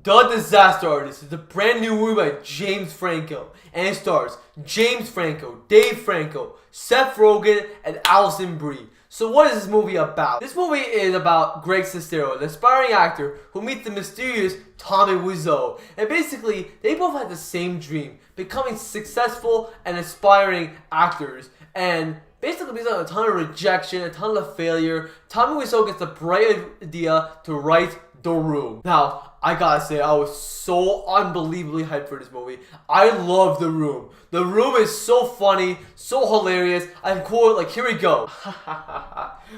The Disaster Artist is a brand new movie by James Franco, and it stars James Franco, Dave Franco, Seth Rogen, and Alison Brie. So what is this movie about? This movie is about Greg Sestero, an aspiring actor who meets the mysterious Tommy Wiseau. And basically, they both had the same dream, becoming successful and aspiring actors. And basically, based on a ton of rejection, a ton of failure, Tommy Wiseau gets the bright idea to write The Room. Now, I gotta say, I was so unbelievably hyped for this movie. I love The Room. The Room is so funny, so hilarious. I can quote, like, here we go.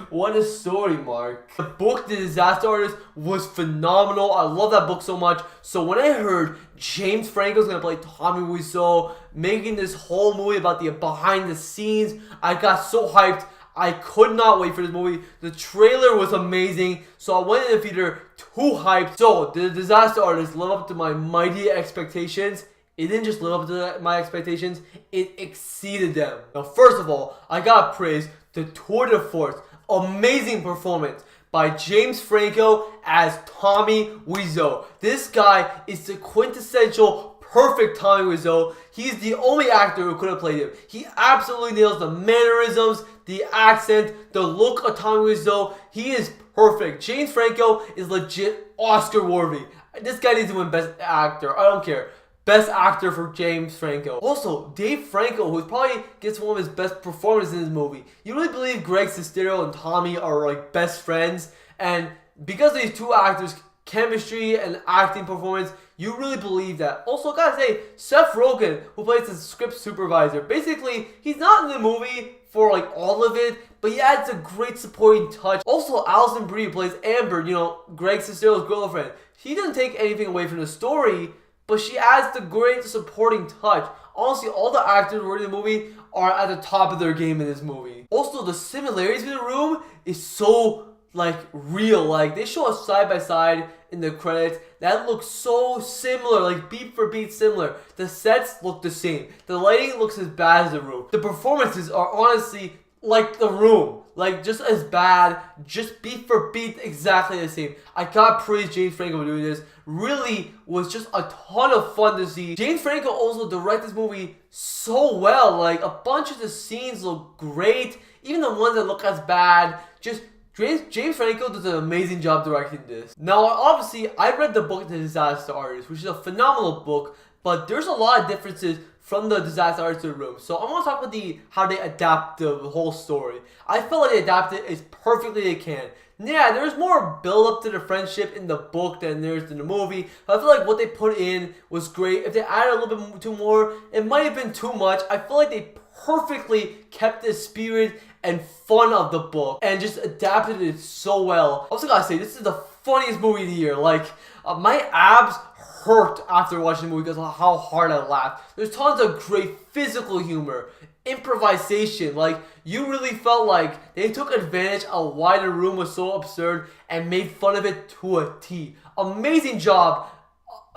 What a story, Mark. The book, The Disaster Artist, was phenomenal. I love that book so much. So when I heard James Franco's gonna play Tommy Wiseau, making this whole movie about the behind the scenes, I got so hyped. I could not wait for this movie. The trailer was amazing, so I went in the theater too hyped. So, The Disaster Artist lived up to my mighty expectations. It didn't just live up to my expectations, it exceeded them. Now, first of all, I gotta praise the tour de force, amazing performance by James Franco as Tommy Wiseau. This guy is the quintessential perfect Tommy Wiseau. He's the only actor who could have played him. He absolutely nails the mannerisms, the accent, the look of Tommy Wiseau. He is perfect. James Franco is legit Oscar worthy. This guy needs to win Best Actor. I don't care. Best Actor for James Franco. Also, Dave Franco, who probably gets one of his best performances in this movie. You really believe Greg Sestero and Tommy are like best friends? And because of these two actors' chemistry and acting performance, you really believe that. Also, I gotta say, Seth Rogen, who plays the script supervisor, basically, he's not in the movie for like all of it, but he adds a great supporting touch. Also, Alison Brie, who plays Amber, Greg Sestero's girlfriend. She doesn't take anything away from the story, but she adds the great supporting touch. Honestly, all the actors who are in the movie are at the top of their game in this movie. Also, the similarities in The Room is so real. Like, they show us side by side in the credits that looks so similar, like beat for beat similar. The sets look the same. The lighting looks as bad as The Room. The performances are honestly like The Room, like just as bad, just beat for beat exactly the same. I gotta praise James Franco for doing this. Really was just a ton of fun to see. James Franco also directed this movie so well. Like, a bunch of the scenes look great, even the ones that look as bad. James Franco does an amazing job directing this. Now, obviously, I read the book The Disaster Artist, which is a phenomenal book, but there's a lot of differences from The Disaster Artist to The Room. So I want to talk about how they adapt the whole story. I feel like they adapt it as perfectly they can. Yeah, there's more build up to the friendship in the book than there's in the movie. I feel like what they put in was great. If they added a little bit too more, it might have been too much. I feel like they perfectly kept the spirit and fun of the book and just adapted it so well. I also gotta say, this is the funniest movie of the year. Like, my abs hurt after watching the movie because of how hard I laughed. There's tons of great physical humor, improvisation. Like, you really felt like they took advantage of why The Room was so absurd and made fun of it to a T. Amazing job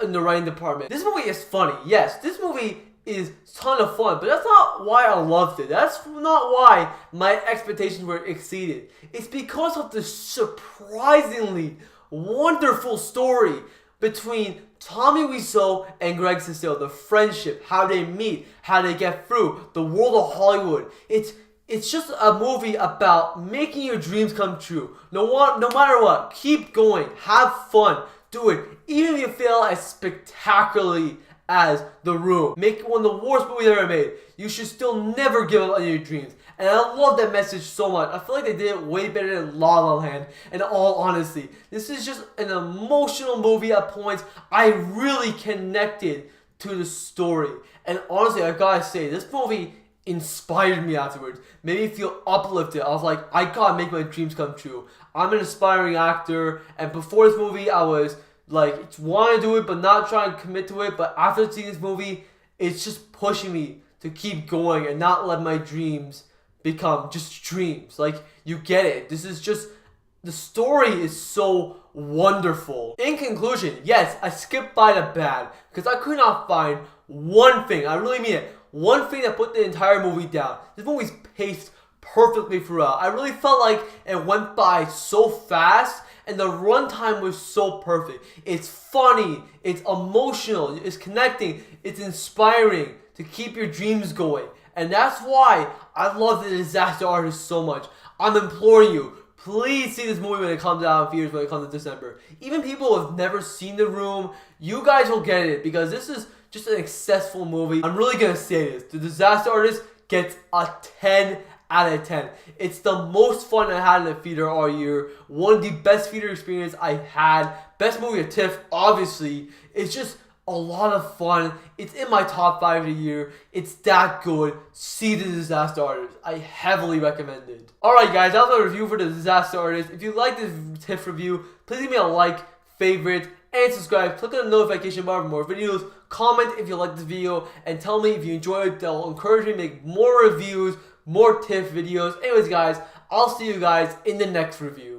in the writing department. This movie is funny. Yes, this movie is a ton of fun, but that's not why I loved it. That's not why my expectations were exceeded. It's because of the surprisingly wonderful story between Tommy Wiseau and Greg Sestero. The friendship, how they meet, how they get through, the world of Hollywood. It's just a movie about making your dreams come true. No matter what, keep going, have fun, do it. Even if you fail as spectacularly as The Room, make one of the worst movies ever made, you should still never give up on your dreams. And I love that message so much. I feel like they did it way better than La La Land, in all honesty. This is just an emotional movie at points. I really connected to the story. And honestly, I gotta say, this movie inspired me afterwards. Made me feel uplifted. I was like, I gotta make my dreams come true. I'm an aspiring actor, and before this movie, I was like, want to do it, but not trying to commit to it. But after seeing this movie, it's just pushing me to keep going and not let my dreams become just dreams. Like, you get it. This is just, the story is so wonderful. In conclusion, yes, I skipped by the bad because I could not find one thing, I really mean it, one thing that put the entire movie down. This movie's paced perfectly throughout. I really felt like it went by so fast, and the runtime was so perfect. It's funny, it's emotional, it's connecting, it's inspiring to keep your dreams going. And that's why I love The Disaster Artist so much. I'm imploring you, please see this movie when it comes out in theaters when it comes in December. Even people who have never seen The Room, you guys will get it because this is just an successful movie. I'm really gonna say this. The Disaster Artist gets a 10 out of 10. It's the most fun I had in the theater all year. One of the best theater experience I had. Best movie of TIFF, obviously. It's just a lot of fun. It's in my top 5 of the year. It's that good. See The Disaster Artist. I heavily recommend it. Alright guys, that was a review for The Disaster Artist. If you like this TIFF review, please give me a like, favorite, and subscribe. Click on the notification bar for more videos. Comment if you like this video and tell me if you enjoyed it. That'll encourage me to make more reviews, more TIFF videos. Anyways guys, I'll see you guys in the next review.